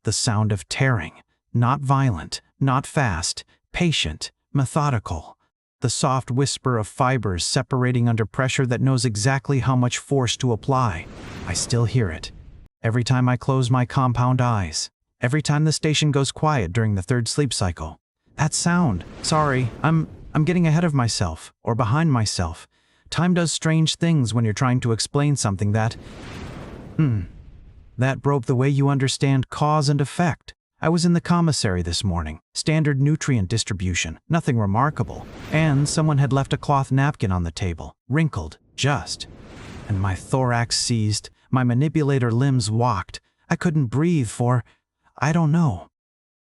The sound of tearing. Not violent, not fast, patient, methodical. The soft whisper of fibers separating under pressure that knows exactly how much force to apply. I still hear it. Every time I close my compound eyes. Every time the station goes quiet during the third sleep cycle. That sound. Sorry, I'm getting ahead of myself, or behind myself. Time does strange things when you're trying to explain something that broke the way you understand cause and effect. I was in the commissary this morning. Standard nutrient distribution, nothing remarkable. And someone had left a cloth napkin on the table, wrinkled, just. And my thorax seized, my manipulator limbs walked. I couldn't breathe for, I don't know,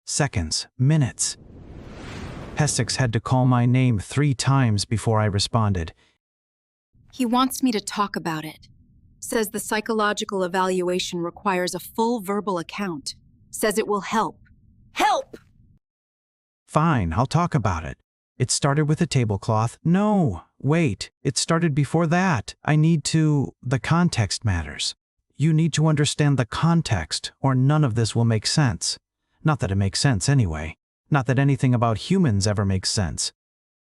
seconds, minutes. Essex had to call my name 3 times before I responded. He wants me to talk about it. Says the psychological evaluation requires a full verbal account. Says it will help. Help! Fine, I'll talk about it. It started with a tablecloth. No, wait, it started before that. The context matters. You need to understand the context, or none of this will make sense. Not that it makes sense anyway. Not that anything about humans ever makes sense.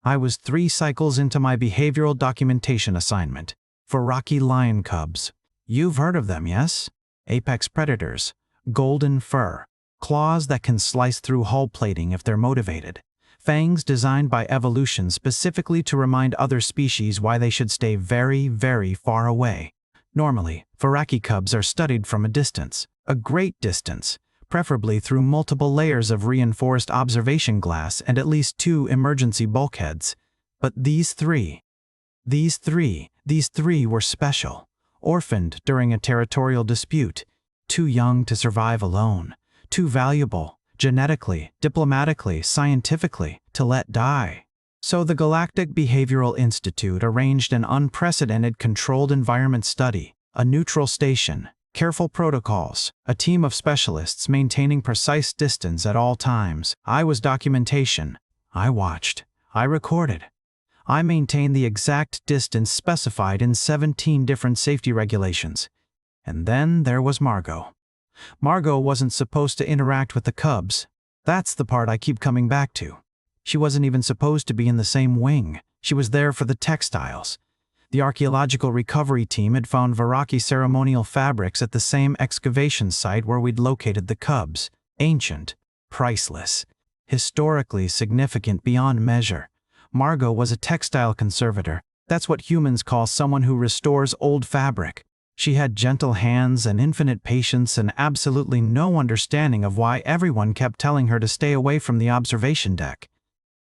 I was 3 cycles into my behavioral documentation assignment. Vorraki lion cubs. You've heard of them, yes? Apex predators. Golden fur. Claws that can slice through hull plating if they're motivated. Fangs designed by evolution specifically to remind other species why they should stay very, very far away. Normally, Vorraki cubs are studied from a distance. A great distance. Preferably through multiple layers of reinforced observation glass and at least 2 emergency bulkheads. But these three were special. Orphaned during a territorial dispute. Too young to survive alone. Too valuable, genetically, diplomatically, scientifically, to let die. So the Galactic Behavioral Institute arranged an unprecedented controlled environment study, a neutral station, careful protocols, a team of specialists maintaining precise distance at all times. I was documentation. I watched. I recorded. I maintained the exact distance specified in 17 different safety regulations. And then there was Margot. Margot wasn't supposed to interact with the cubs. That's the part I keep coming back to. She wasn't even supposed to be in the same wing. She was there for the textiles. The archaeological recovery team had found Vorraki ceremonial fabrics at the same excavation site where we'd located the cubs. Ancient, priceless, historically significant beyond measure. Margot was a textile conservator. That's what humans call someone who restores old fabric. She had gentle hands and infinite patience and absolutely no understanding of why everyone kept telling her to stay away from the observation deck.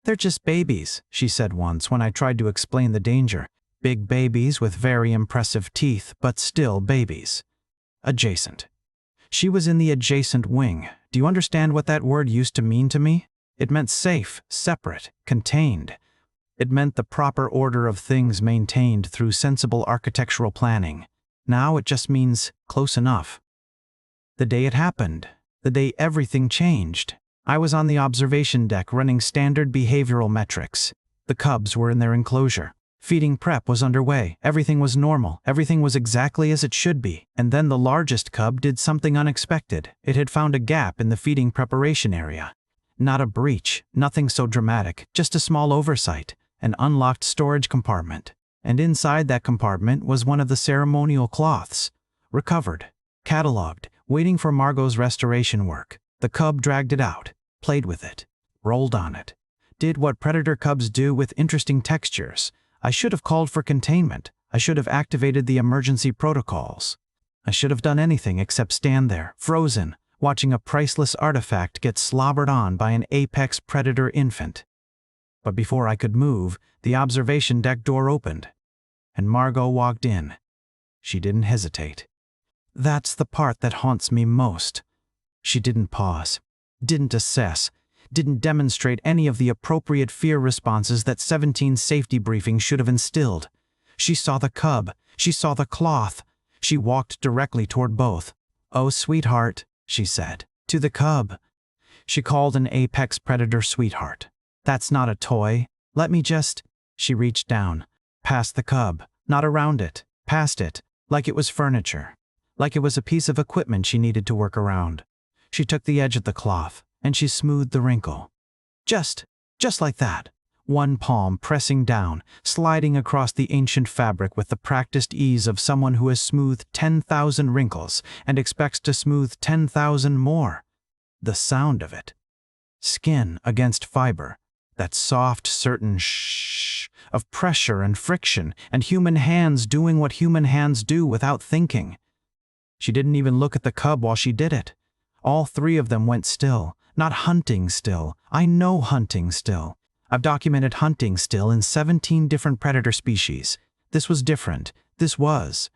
"They're just babies," she said once when I tried to explain the danger. Big babies with very impressive teeth, but still babies. Adjacent. She was in the adjacent wing. Do you understand what that word used to mean to me? It meant safe, separate, contained. It meant the proper order of things maintained through sensible architectural planning. Now it just means close enough. The day it happened, the day everything changed, I was on the observation deck running standard behavioral metrics. The cubs were in their enclosure. Feeding prep was underway. Everything was normal. Everything was exactly as it should be. And then the largest cub did something unexpected. It had found a gap in the feeding preparation area. Not a breach, nothing so dramatic, just a small oversight, an unlocked storage compartment. And inside that compartment was one of the ceremonial cloths. Recovered, catalogued, waiting for Margot's restoration work. The cub dragged it out, played with it, rolled on it, did what predator cubs do with interesting textures. I should have called for containment. I should have activated the emergency protocols. I should have done anything except stand there, frozen, watching a priceless artifact get slobbered on by an apex predator infant. But before I could move, the observation deck door opened, and Margot walked in. She didn't hesitate. That's the part that haunts me most. She didn't pause, didn't assess, didn't demonstrate any of the appropriate fear responses that 17 safety briefings should have instilled. She saw the cub. She saw the cloth. She walked directly toward both. "Oh, sweetheart," she said, to the cub. She called an apex predator sweetheart. "That's not a toy. Let me just—" She reached down, past the cub, not around it, past it, like it was furniture, like it was a piece of equipment she needed to work around. She took the edge of the cloth, and she smoothed the wrinkle. Just like that. One palm pressing down, sliding across the ancient fabric with the practiced ease of someone who has smoothed 10,000 wrinkles and expects to smooth 10,000 more. The sound of it. Skin against fiber. That soft, certain shh of pressure and friction, and human hands doing what human hands do without thinking. She didn't even look at the cub while she did it. All three of them went still, not hunting still. I know hunting still. I've documented hunting still in 17 different predator species. This was different. This was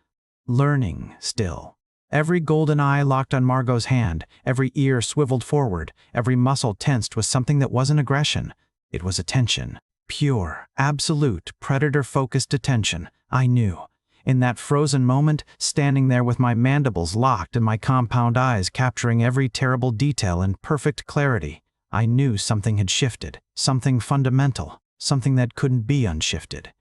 learning still. Every golden eye locked on Margot's hand, every ear swiveled forward, every muscle tensed was something that wasn't aggression. It was attention. Pure, absolute, predator-focused attention. I knew. In that frozen moment, standing there with my mandibles locked and my compound eyes capturing every terrible detail in perfect clarity, I knew something had shifted, something fundamental, something that couldn't be unshifted.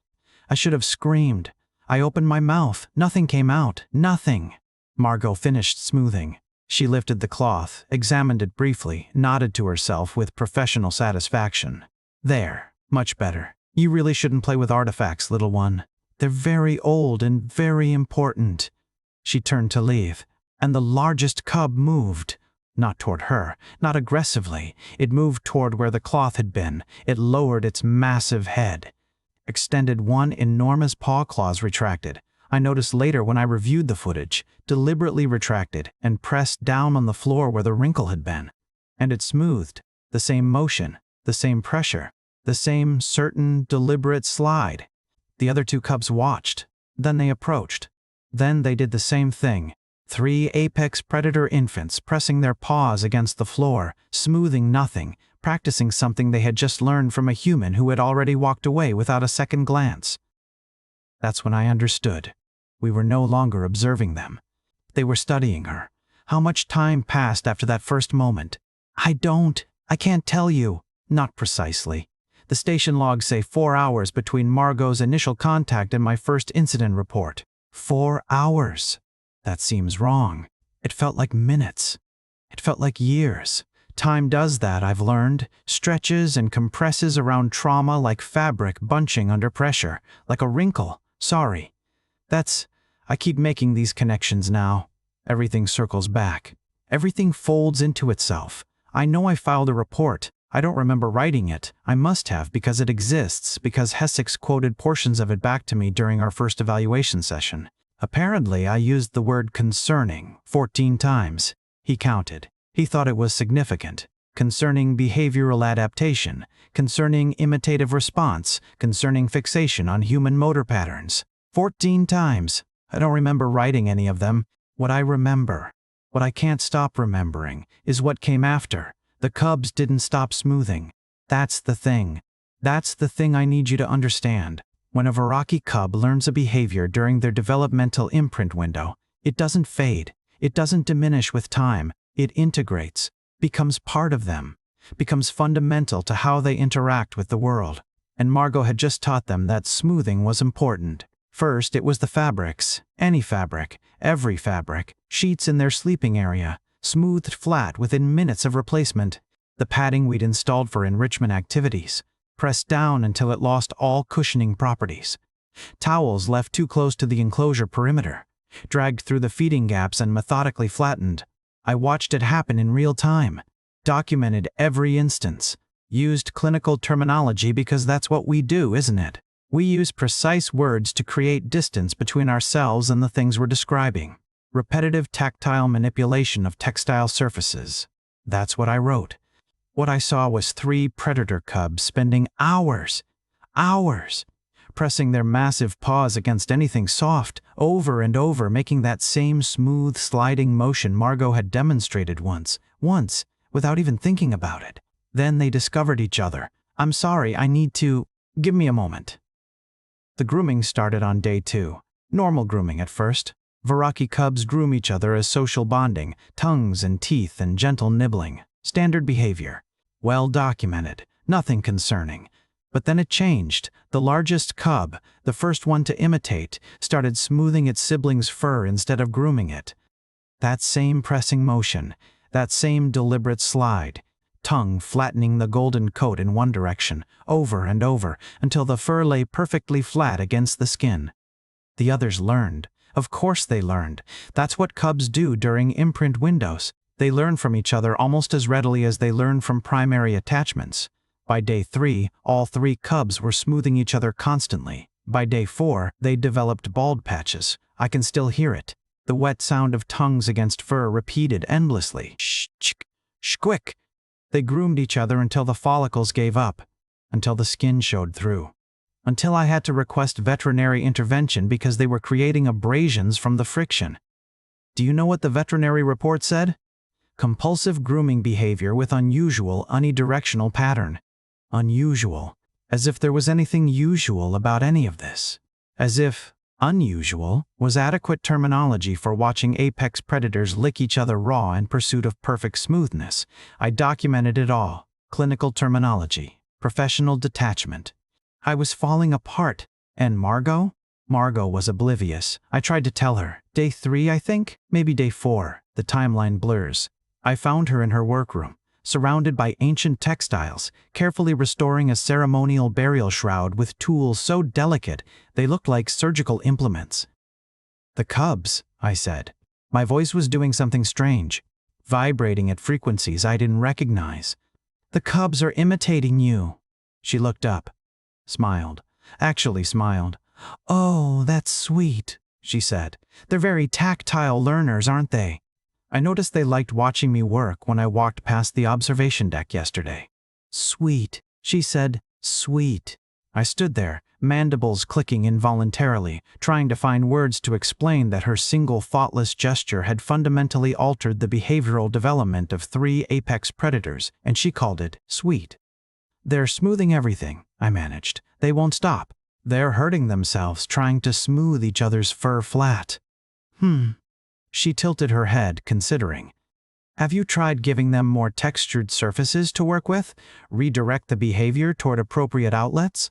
I should have screamed. I opened my mouth. Nothing came out. Nothing. Margot finished smoothing. She lifted the cloth, examined it briefly, nodded to herself with professional satisfaction. There. Much better. You really shouldn't play with artifacts, little one. They're very old and very important. She turned to leave, and the largest cub moved. Not toward her, not aggressively. It moved toward where the cloth had been. It lowered its massive head. Extended one enormous paw claws retracted. I noticed later when I reviewed the footage, deliberately retracted and pressed down on the floor where the wrinkle had been. And it smoothed. The same motion, the same pressure, the same certain, deliberate slide. The other two cubs watched. Then they approached. Then they did the same thing. 3 apex predator infants pressing their paws against the floor, smoothing nothing, practicing something they had just learned from a human who had already walked away without a second glance. That's when I understood. We were no longer observing them. They were studying her. How much time passed after that first moment? I can't tell you. Not precisely. The station logs say 4 hours between Margot's initial contact and my first incident report. 4 hours. That seems wrong. It felt like minutes. It felt like years. Time does that, I've learned. Stretches and compresses around trauma like fabric bunching under pressure. Like a wrinkle. Sorry. I keep making these connections now. Everything circles back. Everything folds into itself. I know I filed a report. I don't remember writing it. I must have because it exists, because Hessex quoted portions of it back to me during our first evaluation session. Apparently, I used the word concerning 14 times. He counted. He thought it was significant. Concerning behavioral adaptation, concerning imitative response, concerning fixation on human motor patterns. 14 times. I don't remember writing any of them. What I remember, what I can't stop remembering, is what came after. The cubs didn't stop smoothing. That's the thing. That's the thing I need you to understand. When a Vorraki cub learns a behavior during their developmental imprint window, it doesn't fade. It doesn't diminish with time. It integrates, becomes part of them, becomes fundamental to how they interact with the world. And Margot had just taught them that smoothing was important. First, it was the fabrics. Any fabric, every fabric, sheets in their sleeping area, smoothed flat within minutes of replacement. The padding we'd installed for enrichment activities, pressed down until it lost all cushioning properties. Towels left too close to the enclosure perimeter, dragged through the feeding gaps and methodically flattened. I watched it happen in real time, documented every instance, used clinical terminology because that's what we do, isn't it? We use precise words to create distance between ourselves and the things we're describing. Repetitive tactile manipulation of textile surfaces. That's what I wrote. What I saw was 3 predator cubs spending hours, pressing their massive paws against anything soft, over and over, making that same smooth, sliding motion Margot had demonstrated once, without even thinking about it. Then they discovered each other. I'm sorry, I need to... Give me a moment. The grooming started on day 2. Normal grooming at first. Vorraki cubs groom each other as social bonding, tongues and teeth and gentle nibbling. Standard behavior. Well documented. Nothing concerning. But then it changed. The largest cub, the first one to imitate, started smoothing its sibling's fur instead of grooming it. That same pressing motion, That same deliberate slide, tongue flattening the golden coat in one direction, over and over, until the fur lay perfectly flat against the skin. The others learned. Of course they learned. That's what cubs do during imprint windows. They learn from each other almost as readily as they learn from primary attachments. By day 3, all 3 cubs were smoothing each other constantly. By day 4, they developed bald patches. I can still hear it. The wet sound of tongues against fur repeated endlessly. Shh, quick. They groomed each other until the follicles gave up, until the skin showed through, until I had to request veterinary intervention because they were creating abrasions from the friction. Do you know what the veterinary report said? Compulsive grooming behavior with unusual, unidirectional pattern. Unusual. As if there was anything usual about any of this. As if unusual was adequate terminology for watching apex predators lick each other raw in pursuit of perfect smoothness. I documented it all. Clinical terminology. Professional detachment. I was falling apart. And Margot? Margot was oblivious. I tried to tell her. Day 3, I think? Maybe day 4. The timeline blurs. I found her in her workroom, surrounded by ancient textiles, carefully restoring a ceremonial burial shroud with tools so delicate they looked like surgical implements. "The cubs," I said. My voice was doing something strange, vibrating at frequencies I didn't recognize. "The cubs are imitating you." She looked up, smiled, actually smiled. "Oh, that's sweet," she said. "They're very tactile learners, aren't they?" I noticed they liked watching me work when I walked past the observation deck yesterday. "Sweet," she said, "sweet." I stood there, mandibles clicking involuntarily, trying to find words to explain that her single thoughtless gesture had fundamentally altered the behavioral development of 3 apex predators, and she called it sweet. "They're smoothing everything," I managed. "They won't stop. They're hurting themselves trying to smooth each other's fur flat." She tilted her head, considering. "Have you tried giving them more textured surfaces to work with? Redirect the behavior toward appropriate outlets?"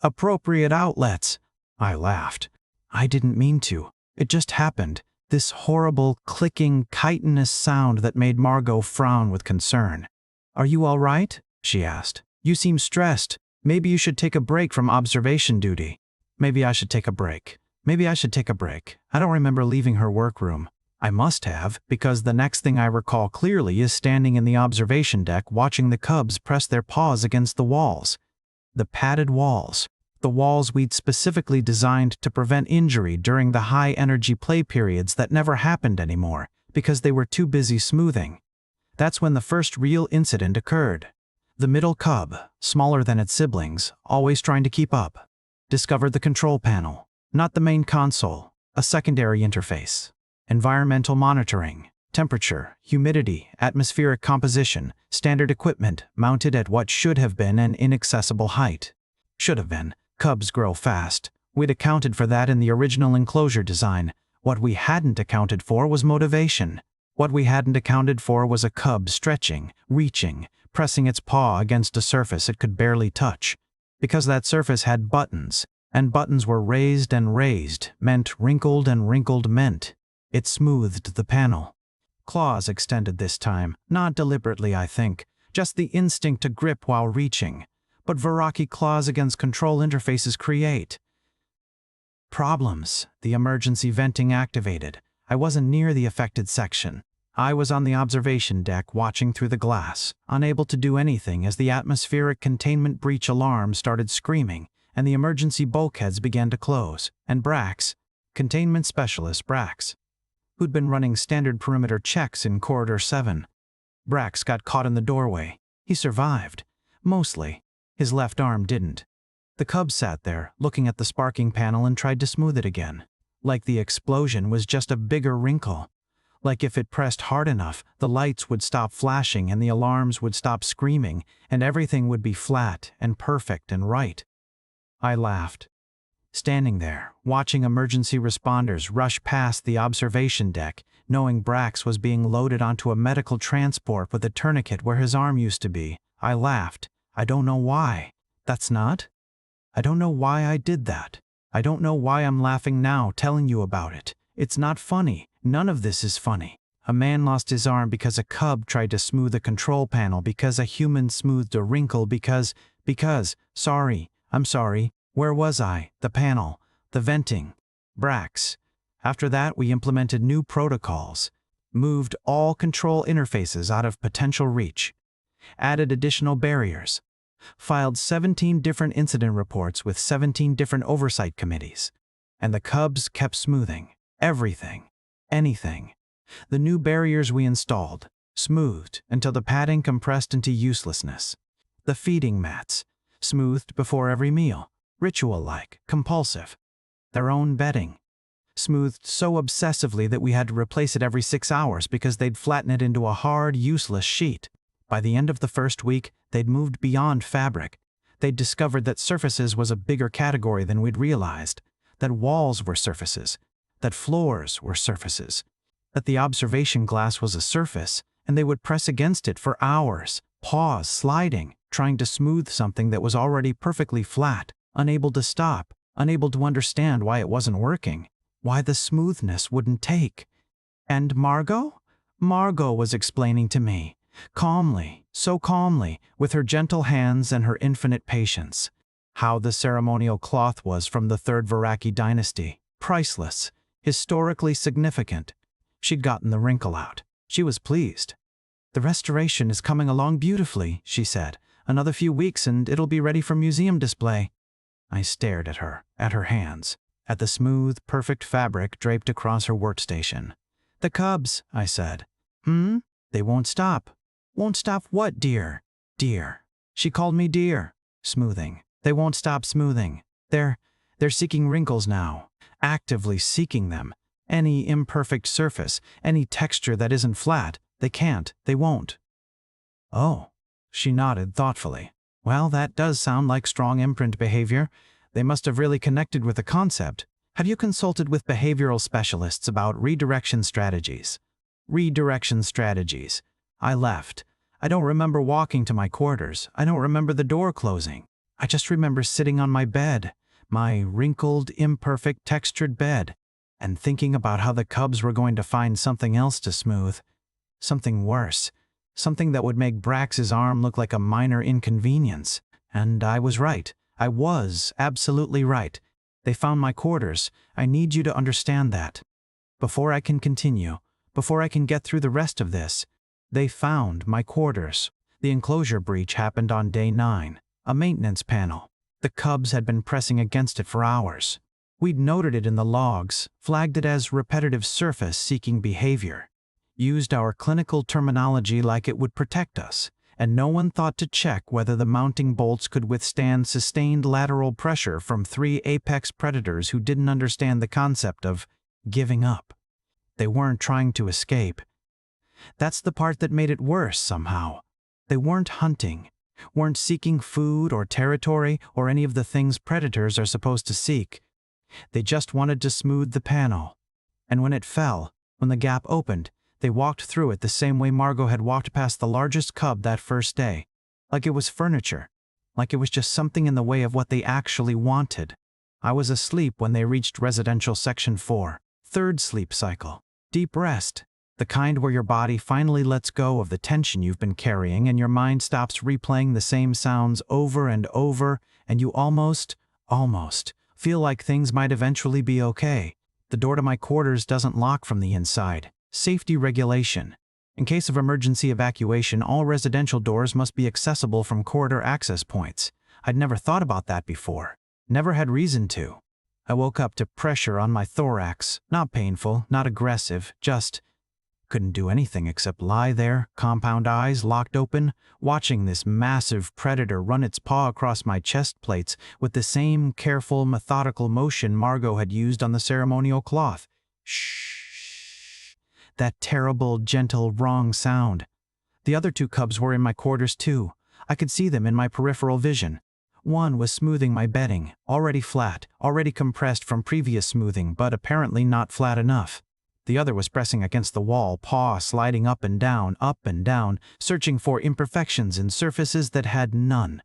"Appropriate outlets," I laughed. I didn't mean to. It just happened. This horrible, clicking, chitinous sound that made Margot frown with concern. "Are you all right?" she asked. "You seem stressed. Maybe you should take a break from observation duty." Maybe I should take a break. I don't remember leaving her workroom. I must have, because the next thing I recall clearly is standing in the observation deck watching the cubs press their paws against the walls. The padded walls. The walls we'd specifically designed to prevent injury during the high-energy play periods that never happened anymore, because they were too busy smoothing. That's when the first real incident occurred. The middle cub, smaller than its siblings, always trying to keep up, discovered the control panel, not the main console, a secondary interface. Environmental monitoring, temperature, humidity, atmospheric composition, standard equipment mounted at what should have been an inaccessible height. Should have been. Cubs grow fast. We'd accounted for that in the original enclosure design. What we hadn't accounted for was motivation. What we hadn't accounted for was a cub stretching, reaching, pressing its paw against a surface it could barely touch. Because that surface had buttons, and buttons were raised and raised, meant wrinkled and wrinkled meant. It smoothed the panel. Claws extended this time, not deliberately, I think, just the instinct to grip while reaching. But Vorraki claws against control interfaces create problems. The emergency venting activated. I wasn't near the affected section. I was on the observation deck watching through the glass, unable to do anything as the atmospheric containment breach alarm started screaming, and the emergency bulkheads began to close, and Brax, containment specialist Brax, who'd been running standard perimeter checks in Corridor 7. Brax got caught in the doorway. He survived. Mostly. His left arm didn't. The cub sat there, looking at the sparking panel and tried to smooth it again. Like the explosion was just a bigger wrinkle. Like if it pressed hard enough, the lights would stop flashing and the alarms would stop screaming, and everything would be flat and perfect and right. I laughed. Standing there, watching emergency responders rush past the observation deck, knowing Brax was being loaded onto a medical transport with a tourniquet where his arm used to be, I laughed. I don't know why. I don't know why I did that. I don't know why I'm laughing now telling you about it. It's not funny. None of this is funny. A man lost his arm because a cub tried to smooth a control panel, because a human smoothed a wrinkle, because, I'm sorry, where was I? The panel, the venting, Brax. After that, we implemented new protocols, moved all control interfaces out of potential reach, added additional barriers, filed 17 different incident reports with 17 different oversight committees, and the cubs kept smoothing everything, anything. The new barriers we installed, smoothed until the padding compressed into uselessness. The feeding mats, smoothed before every meal, ritual-like, compulsive. Their own bedding, smoothed so obsessively that we had to replace it every 6 hours because they'd flatten it into a hard, useless sheet. By the end of the first week, they'd moved beyond fabric. They'd discovered that surfaces was a bigger category than we'd realized, that walls were surfaces, that floors were surfaces, that the observation glass was a surface, and they would press against it for hours, paws sliding, trying to smooth something that was already perfectly flat, unable to stop, unable to understand why it wasn't working, why the smoothness wouldn't take. And Margot? Margot was explaining to me, calmly, so calmly, with her gentle hands and her infinite patience, how the ceremonial cloth was from the third Vorraki dynasty, priceless, historically significant. She'd gotten the wrinkle out. She was pleased. "The restoration is coming along beautifully," she said. "Another few weeks and it'll be ready for museum display." I stared at her hands, at the smooth, perfect fabric draped across her workstation. "The cubs," I said. They won't stop." "Won't stop what, dear?" "Dear." She called me dear. "Smoothing. They won't stop smoothing. They're seeking wrinkles now, actively seeking them. Any imperfect surface, any texture that isn't flat, they won't." "Oh," she nodded thoughtfully. "Well, that does sound like strong imprint behavior. They must have really connected with the concept. Have you consulted with behavioral specialists about redirection strategies?" "Redirection strategies." I left. I don't remember walking to my quarters. I don't remember the door closing. I just remember sitting on my bed, my wrinkled, imperfect, textured bed, and thinking about how the cubs were going to find something else to smooth. Something worse. Something that would make Brax's arm look like a minor inconvenience. And I was right. I was absolutely right. They found my quarters. I need you to understand that. Before I can continue, before I can get through the rest of this, they found my quarters. The enclosure breach happened on day 9. A maintenance panel. The cubs had been pressing against it for hours. We'd noted it in the logs, flagged it as repetitive surface-seeking behavior, used our clinical terminology like it would protect us, and no one thought to check whether the mounting bolts could withstand sustained lateral pressure from 3 apex predators who didn't understand the concept of giving up. They weren't trying to escape. That's the part that made it worse somehow. They weren't hunting, weren't seeking food or territory or any of the things predators are supposed to seek. They just wanted to smooth the panel. And when it fell, when the gap opened, they walked through it the same way Margot had walked past the largest cub that first day. Like it was furniture. Like it was just something in the way of what they actually wanted. I was asleep when they reached residential section 4. Third sleep cycle. Deep rest. The kind where your body finally lets go of the tension you've been carrying and your mind stops replaying the same sounds over and over, and you almost feel like things might eventually be okay. The door to my quarters doesn't lock from the inside. Safety regulation. In case of emergency evacuation, all residential doors must be accessible from corridor access points. I'd never thought about that before. Never had reason to. I woke up to pressure on my thorax. Not painful, not aggressive, just couldn't do anything except lie there, compound eyes locked open, watching this massive predator run its paw across my chest plates with the same careful, methodical motion Margot had used on the ceremonial cloth. Shh. That terrible, gentle, wrong sound. The other 2 cubs were in my quarters too. I could see them in my peripheral vision. One was smoothing my bedding, already flat, already compressed from previous smoothing, but apparently not flat enough. The other was pressing against the wall, paw sliding up and down, searching for imperfections in surfaces that had none.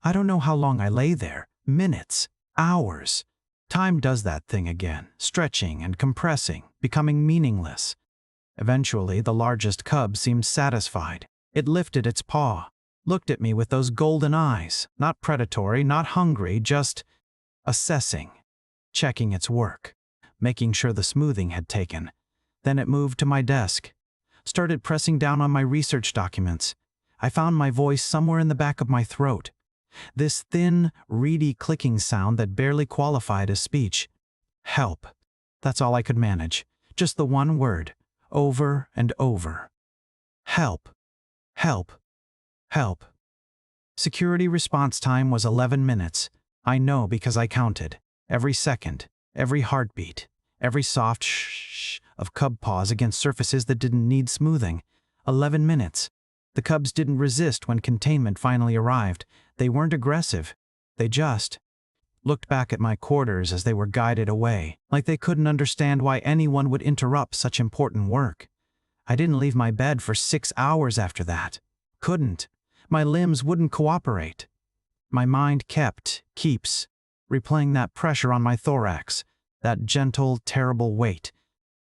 I don't know how long I lay there. Minutes. Hours. Time does that thing again, stretching and compressing, becoming meaningless. Eventually, the largest cub seemed satisfied. It lifted its paw, looked at me with those golden eyes, not predatory, not hungry, just assessing, checking its work, making sure the smoothing had taken. Then it moved to my desk, started pressing down on my research documents. I found my voice somewhere in the back of my throat. This thin, reedy clicking sound that barely qualified as speech. Help. That's all I could manage. Just the one word, over and over. Help. Help. Help. Security response time was 11 minutes. I know because I counted. Every second, every heartbeat, every soft shh of cub paws against surfaces that didn't need smoothing. 11 minutes. The cubs didn't resist when containment finally arrived. They weren't aggressive. They just looked back at my quarters as they were guided away, like they couldn't understand why anyone would interrupt such important work. I didn't leave my bed for 6 hours after that. Couldn't. My limbs wouldn't cooperate. My mind keeps, replaying that pressure on my thorax, that gentle, terrible weight.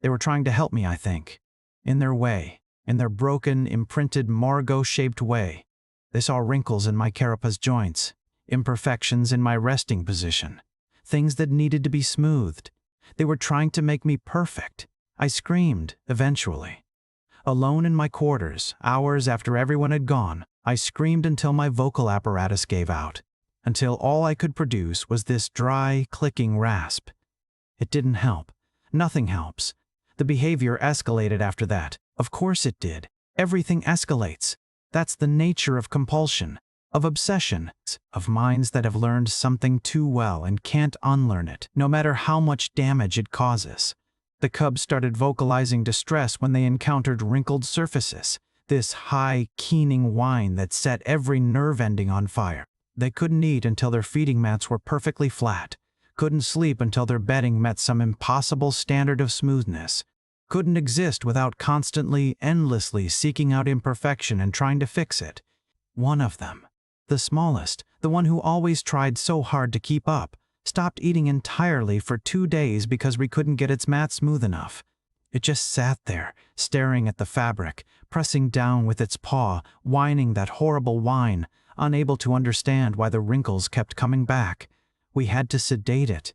They were trying to help me, I think. In their way, in their broken, imprinted, Margot-shaped way. They saw wrinkles in my carapace joints, imperfections in my resting position, things that needed to be smoothed. They were trying to make me perfect. I screamed, eventually. Alone in my quarters, hours after everyone had gone, I screamed until my vocal apparatus gave out, until all I could produce was this dry, clicking rasp. It didn't help. Nothing helps. The behavior escalated after that. Of course it did. Everything escalates. That's the nature of compulsion, of obsession, of minds that have learned something too well and can't unlearn it, no matter how much damage it causes. The cubs started vocalizing distress when they encountered wrinkled surfaces, this high, keening whine that set every nerve ending on fire. They couldn't eat until their feeding mats were perfectly flat, couldn't sleep until their bedding met some impossible standard of smoothness, couldn't exist without constantly, endlessly seeking out imperfection and trying to fix it. One of them, the smallest, the one who always tried so hard to keep up, stopped eating entirely for 2 days because we couldn't get its mat smooth enough. It just sat there, staring at the fabric, pressing down with its paw, whining that horrible whine, unable to understand why the wrinkles kept coming back. We had to sedate it,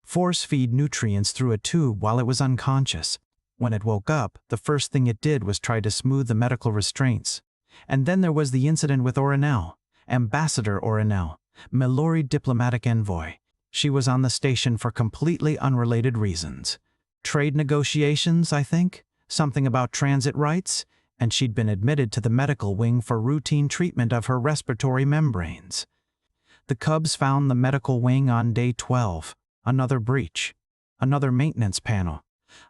force-feed nutrients through a tube while it was unconscious. When it woke up, the first thing it did was try to smooth the medical restraints. And then there was the incident with Ornell, Ambassador Ornell, Mellori diplomatic envoy. She was on the station for completely unrelated reasons. Trade negotiations, I think, something about transit rights, and she'd been admitted to the medical wing for routine treatment of her respiratory membranes. The cubs found the medical wing on day 12, another breach, another maintenance panel,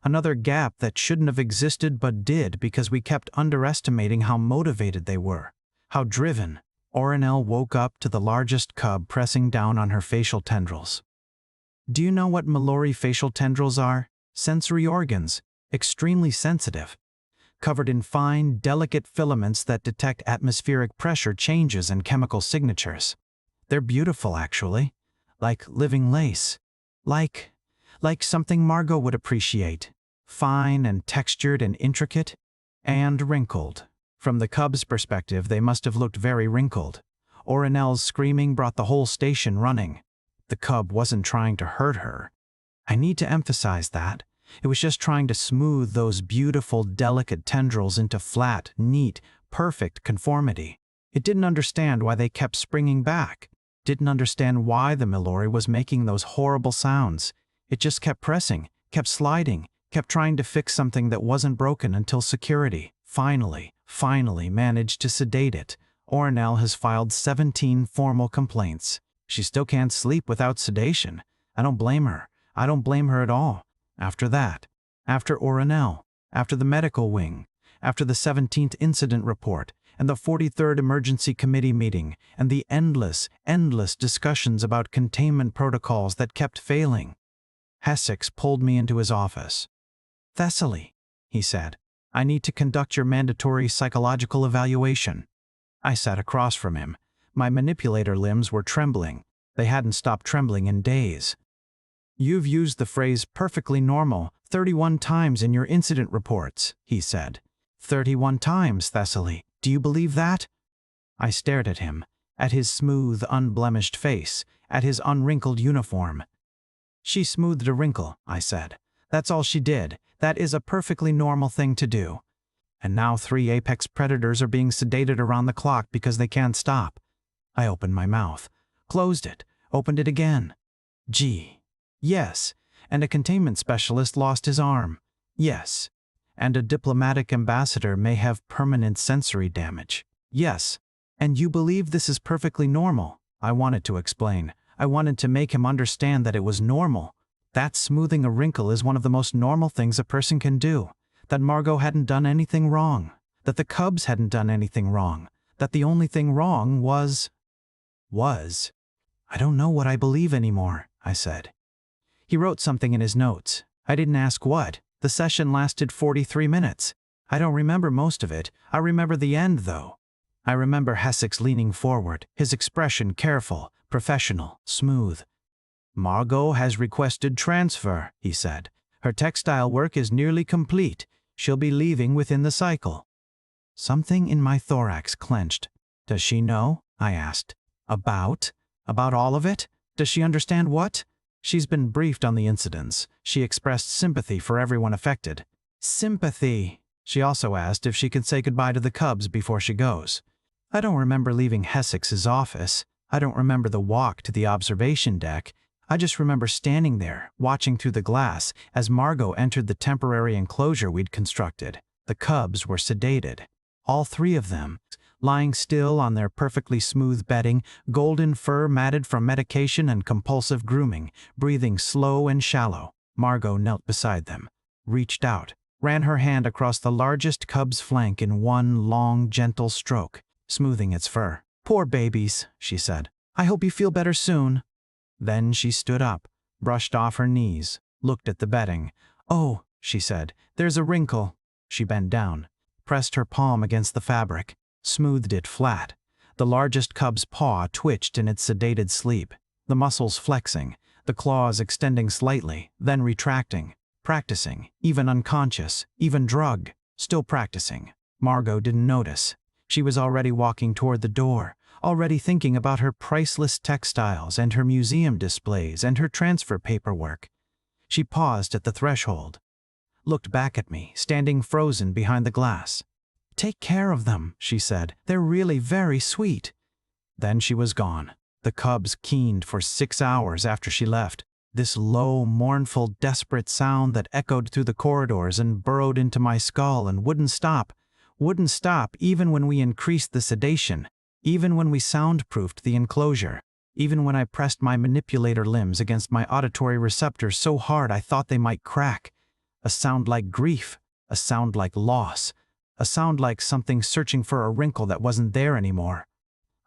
another gap that shouldn't have existed but did because we kept underestimating how motivated they were, how driven. Ornell woke up to the largest cub pressing down on her facial tendrils. Do you know what Mellori facial tendrils are? Sensory organs, extremely sensitive, covered in fine, delicate filaments that detect atmospheric pressure changes and chemical signatures. They're beautiful, actually, like living lace, like something Margot would appreciate, fine and textured and intricate, and wrinkled. From the cub's perspective, they must have looked very wrinkled. Ornell's screaming brought the whole station running. The cub wasn't trying to hurt her. I need to emphasize that. It was just trying to smooth those beautiful, delicate tendrils into flat, neat, perfect conformity. It didn't understand why they kept springing back. Didn't understand why the Mellori was making those horrible sounds. It just kept pressing, kept sliding, kept trying to fix something that wasn't broken until security finally managed to sedate it. Ornell has filed 17 formal complaints. She still can't sleep without sedation. I don't blame her. I don't blame her at all. After that, after Ornell, after the medical wing, after the 17th incident report, and the 43rd emergency committee meeting, and the endless discussions about containment protocols that kept failing, Essex pulled me into his office. "Thessaly," he said, "I need to conduct your mandatory psychological evaluation." I sat across from him. My manipulator limbs were trembling. They hadn't stopped trembling in days. "You've used the phrase perfectly normal 31 times in your incident reports, he said. 31 times, Thessaly. Do you believe that? I stared at him, at his smooth, unblemished face, at his unwrinkled uniform. She smoothed a wrinkle, I said. That's all she did. That is a perfectly normal thing to do. And now 3 apex predators are being sedated around the clock because they can't stop. I opened my mouth, closed it, opened it again. Gee. Yes. And a containment specialist lost his arm. Yes. And a diplomatic ambassador may have permanent sensory damage. Yes. And you believe this is perfectly normal? I wanted to explain. I wanted to make him understand that it was normal. That smoothing a wrinkle is one of the most normal things a person can do. That Margot hadn't done anything wrong. That the Cubs hadn't done anything wrong. That the only thing wrong was... I don't know what I believe anymore, I said. He wrote something in his notes. I didn't ask what. The session lasted 43 minutes. I don't remember most of it. I remember the end, though. I remember Hessex leaning forward, his expression careful, professional, smooth. Margot has requested transfer, he said. Her textile work is nearly complete. She'll be leaving within the cycle. Something in my thorax clenched. Does she know? I asked. About all of it? Does she understand what? She's been briefed on the incidents. She expressed sympathy for everyone affected. Sympathy. She also asked if she could say goodbye to the Cubs before she goes. I don't remember leaving Hessex's office. I don't remember the walk to the observation deck. I just remember standing there, watching through the glass, as Margot entered the temporary enclosure we'd constructed. The Cubs were sedated. All 3 of them, lying still on their perfectly smooth bedding, golden fur matted from medication and compulsive grooming, breathing slow and shallow. Margot knelt beside them, reached out, ran her hand across the largest cub's flank in one long, gentle stroke, smoothing its fur. Poor babies, she said. I hope you feel better soon. Then she stood up, brushed off her knees, looked at the bedding. Oh, she said, there's a wrinkle. She bent down, pressed her palm against the fabric, smoothed it flat. The largest cub's paw twitched in its sedated sleep, the muscles flexing, the claws extending slightly, then retracting, practicing, even unconscious, even drugged, still practicing. Margot didn't notice. She was already walking toward the door, already thinking about her priceless textiles and her museum displays and her transfer paperwork. She paused at the threshold, looked back at me, standing frozen behind the glass. Take care of them, she said. They're really very sweet. Then she was gone. The Cubs keened for 6 hours after she left. This low, mournful, desperate sound that echoed through the corridors and burrowed into my skull and wouldn't stop even when we increased the sedation, even when we soundproofed the enclosure, even when I pressed my manipulator limbs against my auditory receptors so hard I thought they might crack. A sound like grief, a sound like loss, a sound like something searching for a wrinkle that wasn't there anymore.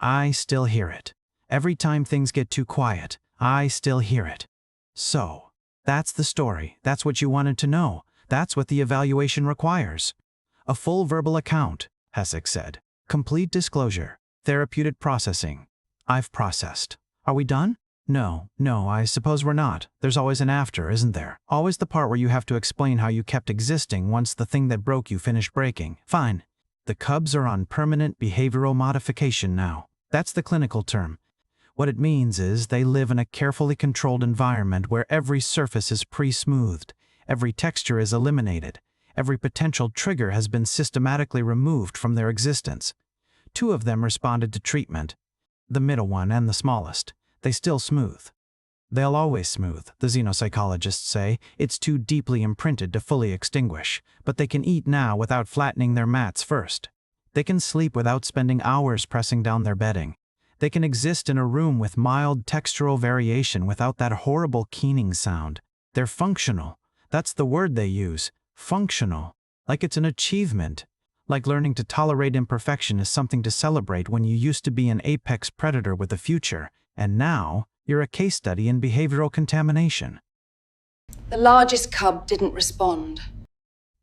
I still hear it. Every time things get too quiet, I still hear it. So, that's the story. That's what you wanted to know. That's what the evaluation requires. A full verbal account, Hessex said. Complete disclosure. Therapeutic processing. I've processed. Are we done? No, I suppose we're not. There's always an after, isn't there? Always the part where you have to explain how you kept existing once the thing that broke you finished breaking. Fine. The Cubs are on permanent behavioral modification now. That's the clinical term. What it means is they live in a carefully controlled environment where every surface is pre-smoothed, every texture is eliminated, every potential trigger has been systematically removed from their existence. 2 of them responded to treatment. The middle one and the smallest. They still smooth. They'll always smooth, the xenopsychologists say. It's too deeply imprinted to fully extinguish, but they can eat now without flattening their mats first. They can sleep without spending hours pressing down their bedding. They can exist in a room with mild textural variation without that horrible keening sound. They're functional. That's the word they use. Functional. Like it's an achievement. Like learning to tolerate imperfection is something to celebrate when you used to be an apex predator with a future, and now you're a case study in behavioral contamination. The largest cub didn't respond.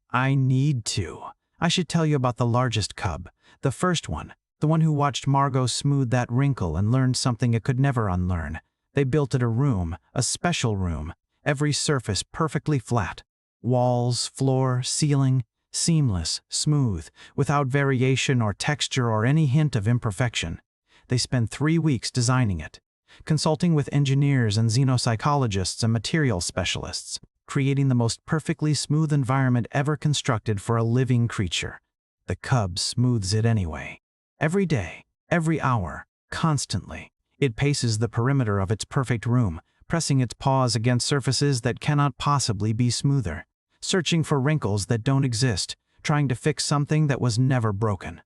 I need to. I should tell you about the largest cub, the first one, the one who watched Margot smooth that wrinkle and learned something it could never unlearn. They built it a room, a special room, every surface perfectly flat. Walls, floor, ceiling, seamless, smooth, without variation or texture or any hint of imperfection. They spent 3 weeks designing it, consulting with engineers and xenopsychologists and material specialists, creating the most perfectly smooth environment ever constructed for a living creature. The cub smooths it anyway. Every day, every hour, constantly. It paces the perimeter of its perfect room, pressing its paws against surfaces that cannot possibly be smoother, searching for wrinkles that don't exist, trying to fix something that was never broken.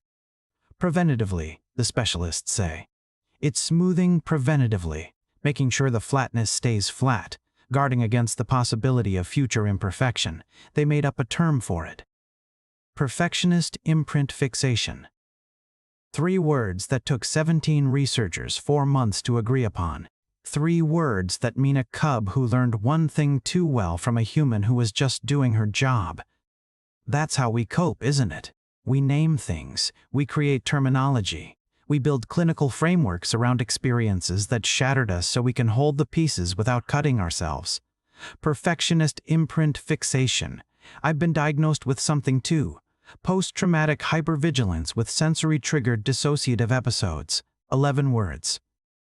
Preventatively, the specialists say. It's smoothing preventatively, making sure the flatness stays flat, guarding against the possibility of future imperfection. They made up a term for it. Perfectionist imprint fixation. 3 words that took 17 researchers 4 months to agree upon. 3 words that mean a cub who learned one thing too well from a human who was just doing her job. That's how we cope, isn't it? We name things, we create terminology, we build clinical frameworks around experiences that shattered us so we can hold the pieces without cutting ourselves. Perfectionist imprint fixation. I've been diagnosed with something too. Post-traumatic hypervigilance with sensory-triggered dissociative episodes. 11 words.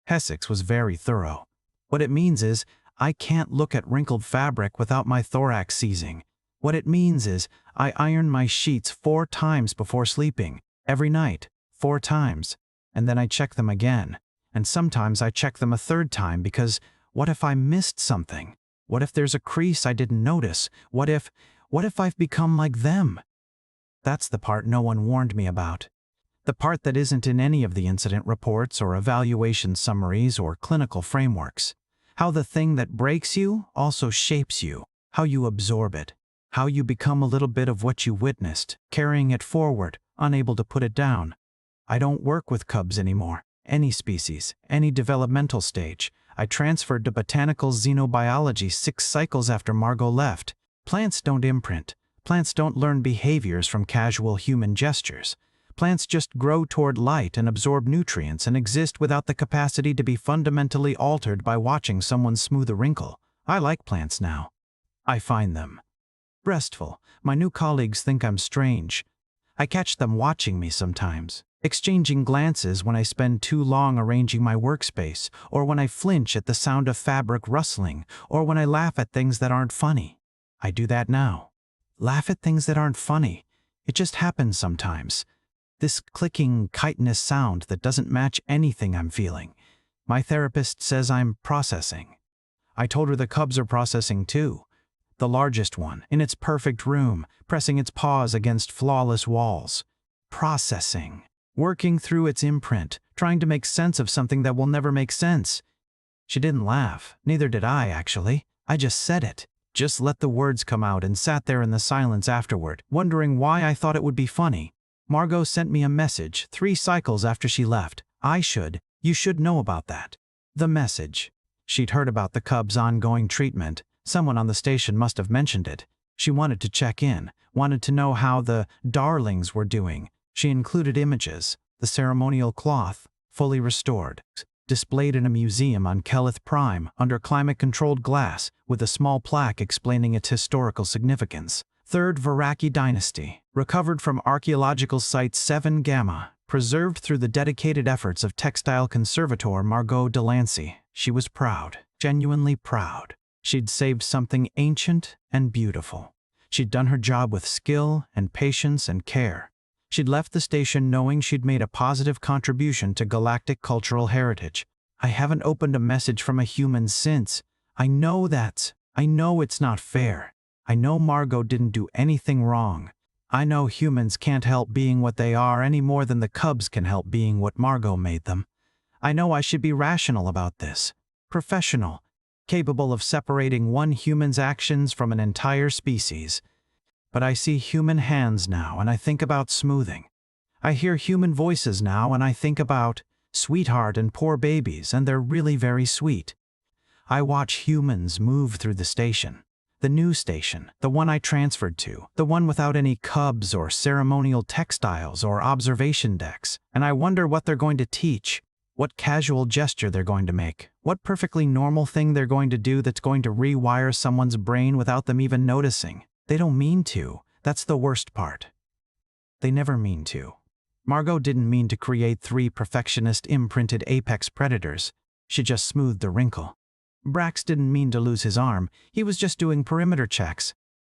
Essex was very thorough. What it means is, I can't look at wrinkled fabric without my thorax seizing. What it means is, I iron my sheets 4 times before sleeping, every night, 4 times, and then I check them again. And sometimes I check them a 3rd time because, what if I missed something? What if there's a crease I didn't notice? What if I've become like them? That's the part no one warned me about. The part that isn't in any of the incident reports or evaluation summaries or clinical frameworks. How the thing that breaks you also shapes you, how you absorb it, how you become a little bit of what you witnessed, carrying it forward, unable to put it down. I don't work with cubs anymore, any species, any developmental stage. I transferred to botanical xenobiology 6 cycles after Margot left. Plants don't imprint. Plants don't learn behaviors from casual human gestures. Plants just grow toward light and absorb nutrients and exist without the capacity to be fundamentally altered by watching someone smooth a wrinkle. I like plants now. I find them restful. My new colleagues think I'm strange. I catch them watching me sometimes, exchanging glances when I spend too long arranging my workspace, or when I flinch at the sound of fabric rustling, or when I laugh at things that aren't funny. I do that now. Laugh at things that aren't funny. It just happens sometimes. This clicking, chitinous sound that doesn't match anything I'm feeling. My therapist says I'm processing. I told her the cubs are processing too. The largest one, in its perfect room, pressing its paws against flawless walls. Processing. Working through its imprint, trying to make sense of something that will never make sense. She didn't laugh, neither did I, actually. I just said it. Just let the words come out and sat there in the silence afterward, wondering why I thought it would be funny. Margot sent me a message 3 cycles after she left. You should know about that. The message. She'd heard about the cub's ongoing treatment. Someone on the station must have mentioned it. She wanted to check in, wanted to know how the darlings were doing. She included images, the ceremonial cloth, fully restored, displayed in a museum on Kelleth Prime under climate-controlled glass with a small plaque explaining its historical significance. 3rd Vorraki dynasty, recovered from archaeological site 7 Gamma, preserved through the dedicated efforts of textile conservator Margot Delancey. She was proud, genuinely proud. She'd saved something ancient and beautiful. She'd done her job with skill and patience and care. She'd left the station knowing she'd made a positive contribution to galactic cultural heritage. I haven't opened a message from a human since. I know it's not fair. I know Margot didn't do anything wrong. I know humans can't help being what they are any more than the cubs can help being what Margot made them. I know I should be rational about this. Professional. Capable of separating one human's actions from an entire species. But I see human hands now and I think about smoothing. I hear human voices now and I think about sweetheart and poor babies, and they're really very sweet. I watch humans move through the station. The new station, the one I transferred to, the one without any cubs or ceremonial textiles or observation decks, and I wonder what they're going to teach. what casual gesture they're going to make, what perfectly normal thing they're going to do that's going to rewire someone's brain without them even noticing. They don't mean to. That's the worst part. They never mean to. Margot didn't mean to create 3 perfectionist imprinted apex predators. She just smoothed a wrinkle. Brax didn't mean to lose his arm. He was just doing perimeter checks.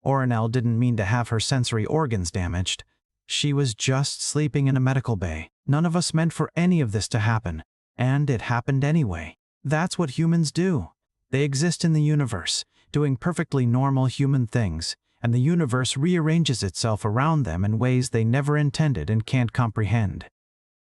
Oronel didn't mean to have her sensory organs damaged. She was just sleeping in a medical bay. None of us meant for any of this to happen. And it happened anyway. That's what humans do. They exist in the universe, doing perfectly normal human things, and the universe rearranges itself around them in ways they never intended and can't comprehend.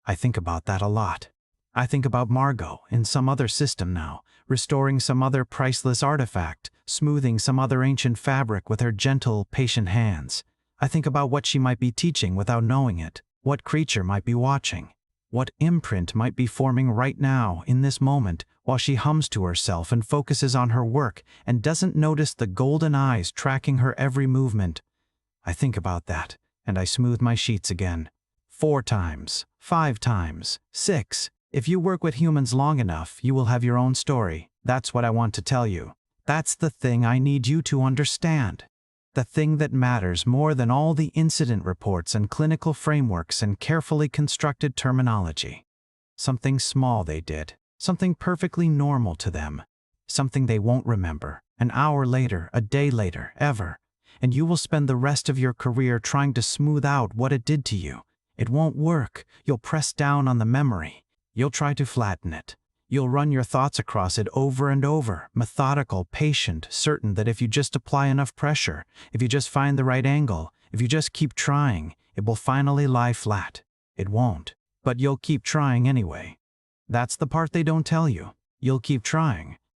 I think about that a lot. I think about Margot in some other system now, restoring some other priceless artifact, smoothing some other ancient fabric with her gentle, patient hands. I think about what she might be teaching without knowing it, what creature might be watching, what imprint might be forming right now, in this moment, while she hums to herself and focuses on her work and doesn't notice the golden eyes tracking her every movement. I think about that, and I smooth my sheets again. 4 times, 5 times, 6. If you work with humans long enough, you will have your own story. That's what I want to tell you. That's the thing I need you to understand. The thing that matters more than all the incident reports and clinical frameworks and carefully constructed terminology. Something small they did. Something perfectly normal to them. Something they won't remember, an hour later, a day later, ever. And you will spend the rest of your career trying to smooth out what it did to you. It won't work. You'll press down on the memory. You'll try to flatten it. You'll run your thoughts across it over and over, methodical, patient, certain that if you just apply enough pressure, if you just find the right angle, if you just keep trying, it will finally lie flat. It won't. But you'll keep trying anyway. That's the part they don't tell you. You'll keep trying.